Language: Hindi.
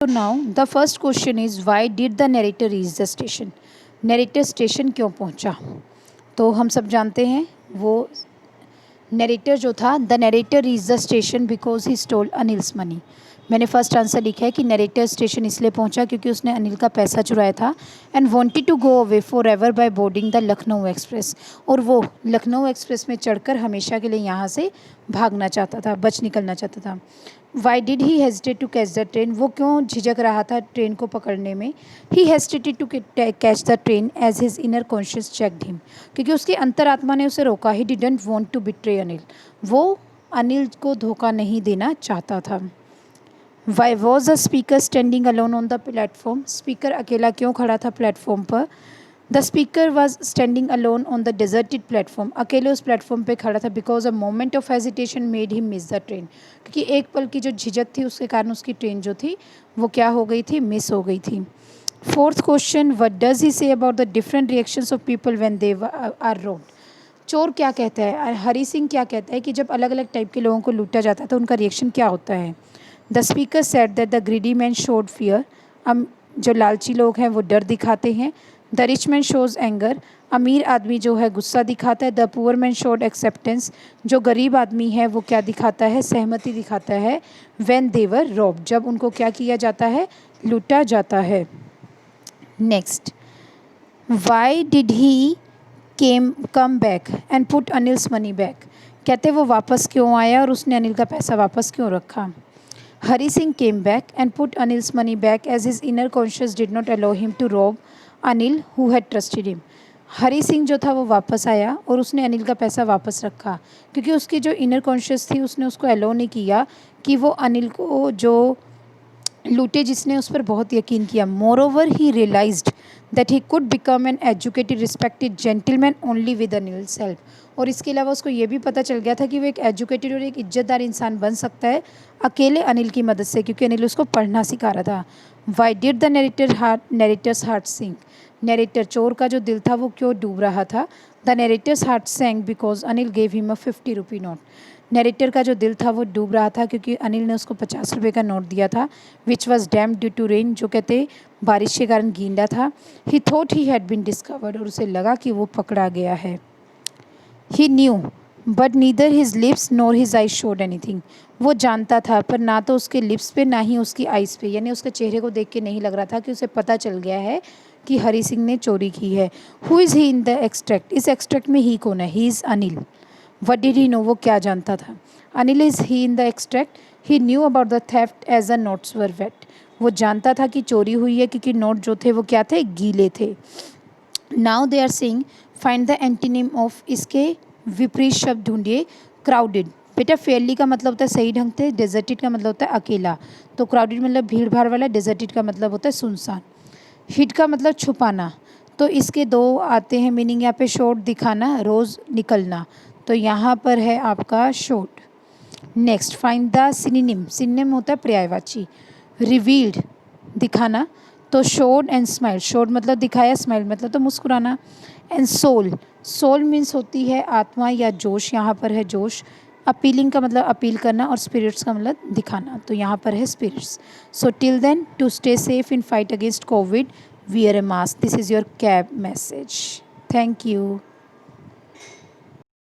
So now the first question is why did the narrator reach the station? Narrator station क्यों पहुंचा? तो हम सब जानते हैं वो नरेटर जो था, the narrator reach the station because he stole Anil's money. मैंने फर्स्ट आंसर लिखा है कि नरेटर स्टेशन इसलिए पहुंचा क्योंकि उसने अनिल का पैसा चुराया था and wanted to go away forever by boarding the Lucknow express. और वो लखनऊ एक्सप्रेस में चढ़कर हमेशा के लिए यहाँ से भागना चाहता था, बच निकलना चाहता था। Why did he hesitate to catch the train? वो क्यों झिझक रहा था ट्रेन को पकड़ने में? He hesitated to catch the train as his inner conscious checked him, क्योंकि उसकी अंतरात्मा ने उसे रोका। He didn't want to betray Anil, वो अनिल को धोखा नहीं देना चाहता था। Why was the speaker standing alone on the platform? Speaker अकेला क्यों खड़ा था प्लेटफॉर्म पर? The speaker was standing alone on the deserted platform, अकेले उस प्लेटफॉर्म पे खड़ा था because a moment of hesitation made him miss the train, क्योंकि एक पल की जो झिझक थी उसके कारण उसकी ट्रेन जो थी वो क्या हो गई थी, मिस हो गई थी। Fourth question, what does he say about the different reactions of people when they are robbed? चोर क्या कहता है, हरी सिंह क्या कहता है कि जब अलग अलग टाइप के लोगों को लूटा जाता है तो उनका रिएक्शन क्या होता है? The speaker said that the greedy man showed fear, जो लालची लोग हैं वो डर दिखाते हैं। The rich man shows anger, अमीर आदमी जो है गुस्सा दिखाता है। The poor man showed acceptance, जो गरीब आदमी है वो क्या दिखाता है, सहमति दिखाता है। व्हेन दे वर रॉब्ड, जब उनको क्या किया जाता है, लूटा जाता है। Next, Y did he come back and put Anil's money back? कहते वो वापस क्यों आया और उसने अनिल का पैसा वापस क्यों रखा? Hari Singh came back and put Anil's money back as his inner conscious did not allow him to rob Anil who had trusted him. Hari Singh जो था वो वापस आया और उसने अनिल का पैसा वापस रखा क्योंकि उसकी जो इनर कॉन्शियस थी उसने उसको अलाउ नहीं किया कि वो अनिल को जो लूटे, जिसने उस पर बहुत यकीन किया। Moreover he realised that he could become an educated respected gentleman only with Anil's help, और इसके अलावा उसको ये भी पता चल गया था कि वो एक एजुकेटेड और एक इज्जतदार इंसान बन सकता है अकेले अनिल की मदद से, क्योंकि अनिल उसको पढ़ना सिखा रहा था। Why did the narrator's heart sink? Narrator चोर का जो दिल था वो क्यों डूब रहा था? The narrator's heart sank because Anil gave him a 50 rupee note. Narrator का जो दिल था वो डूब रहा था क्योंकि अनिल ने उसको 50 रुपये का नोट दिया था, which was damp due to rain, जो कहते बारिश के कारण गीला था। He thought he had been discovered, और उसे लगा कि वो पकड़ा गया है। He knew but neither his lips nor his eyes showed anything, वो जानता था पर ना तो उसके लिप्स पे ना ही उसकी आइज़ पे, यानी उसके चेहरे को देख के नहीं लग रहा था कि उसे पता चल गया है कि हरी सिंह ने चोरी की है। Who is he in the extract? इस एक्सट्रैक्ट में ही कौन है? He is Anil. What did he know? वो क्या जानता था? Anil is he in the extract. He knew about the theft as a notes were wet, वो जानता था कि चोरी हुई है क्योंकि नोट जो थे वो क्या थे, गीले थे। Now they are saying find the antonym of, इसके विपरीत शब्द ढूंढिए। क्राउडेड, बेटा फेयरली का मतलब होता है सही ढंग से, डेजर्टेड का मतलब होता है अकेला, तो क्राउडेड मतलब भीड़ भाड़ वाला, डेजर्टेड का मतलब होता है सुनसान। हिड का मतलब छुपाना, तो इसके दो आते हैं मीनिंग यहाँ पे, शॉर्ट दिखाना, रोज़ निकलना, तो यहाँ पर है आपका short. Next, find the synonym, synonym होता है पर्यायवाची। रिवील्ड दिखाना, तो शोड एंड स्माइल, शोड मतलब दिखाया, स्माइल मतलब तो मुस्कुराना। एंड सोल, सोल मीन्स होती है आत्मा या जोश, यहाँ पर है जोश। अपीलिंग का मतलब अपील करना, और स्पिरिट्स का मतलब दिखाना, तो यहाँ पर है spirits. So till then, to stay safe in fight against COVID, wear a mask. This is your cab message. Thank you.